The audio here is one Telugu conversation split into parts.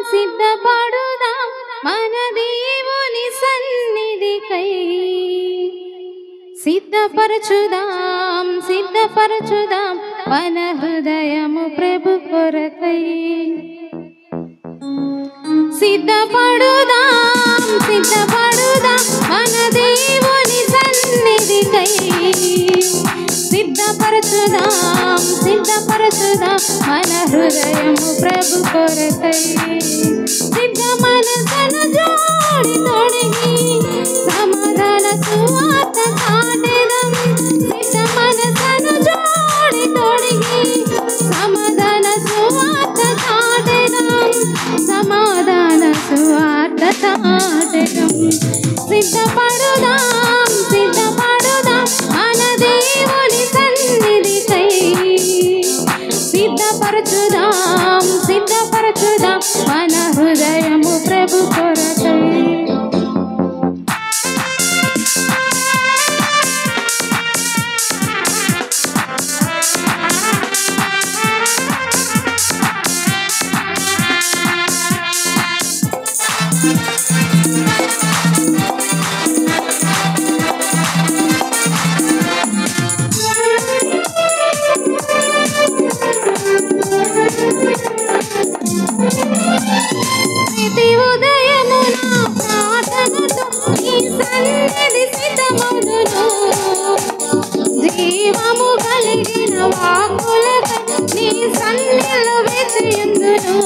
సిద్ధపడుదాం మన దేవుని సన్నిధికై సిద్ధపరచుదాం సిద్ధపరచుదాం మన హృదయము ప్రభు కొరకై సిద్ధపడుదాం సిద్ధపడుదాం మన దేవుని సన్నిధికై సిద్ధపరచుదాం సిద్ధపరచుదాం మన హృదయము ప్రభు కొరకై సిద్ధ మనసును జోడి తొడిగి సమాధాన సువార్త చాటెదం సిద్ధ మనసును జోడి తొడిగి సమాధాన సువార్త చాటెదం సమాధాన సువార్త చాటెదం సిద్ధపడుదాం సిద్ధపడుదాం మన దేవుని సన్నిధికై సిద్ధపరచుదాం సిద్ధపరచుదాం మన హృదయము ప్రభు కొరకై ప్రతి ఉదయము నా ప్రార్థనతో నీ సన్నిధి సిద్ధమగును జీవము కలిగిన వాక్కులతో నీ సన్నిధిలో వేచియుందును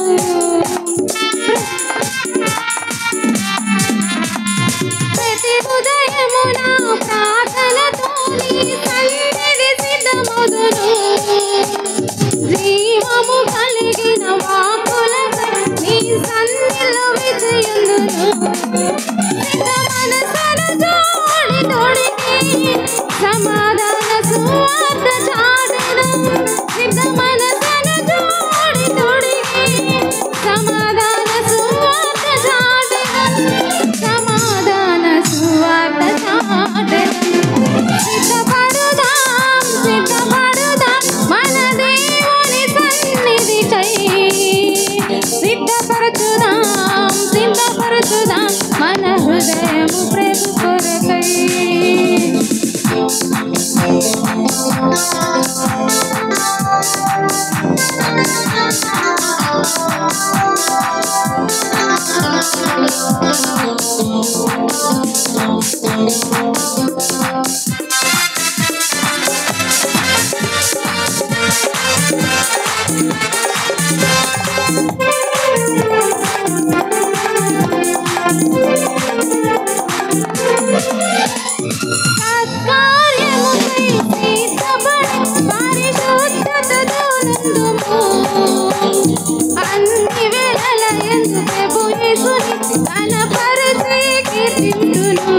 ప్రతి ఉదయము నా ప్రార్థనతో నీ సన్నిధి సిద్ధమగును జీవము కలిగిన వాక్కులతో నీ సన్నిధిలో వేచియుందును సిద్ధ మనసును జోడి తొడిగి సమాధాన సువార్త చాటెదం సిద్ధ మనసును జోడి తొడిగి సమాధాన సువార్త చాటెదం సమాధాన సువార్త చాటెదం సిద్ధపడుదాం సిద్ధపడుదాం మన దేవుని సన్నిధికై సిద్ధపరచుదాం సిద్ధపరచుదాం మన హృదయము ప్రభు కొరకై అన్ని వేళల యందు ప్రభు యేసుని కనపరచి కీర్తింతును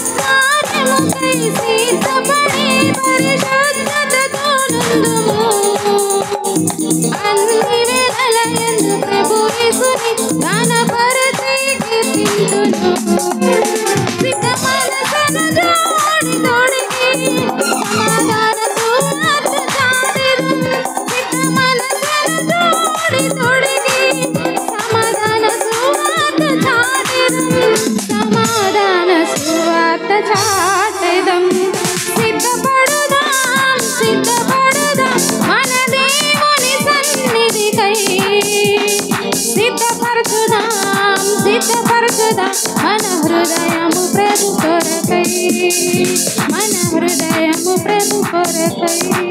సత్కార్యముకై సిద్ధపడి పరిశుద్ధతతో నుందుము అన్ని వేళల యందు ప్రభు యేసుని కనపరచి కీర్తింతును సిద్ధ మనసును జోడి తొడిగి సమాధాన సువార్త చాటెదం సిద్ధ మనసును జోడి తొడిగి సమాధాన సువార్త చాటెదం సమాధాన సువార్త చాటెదం సిద్ధపడుదాం సిద్ధపడుదాం మన దేవుని సన్నిధికై సిద్ధపరచుదాం సిద్ధపరచుదాం మన హృదయము ప్రభు కొరకై మన హృదయము ప్రభు కొరకై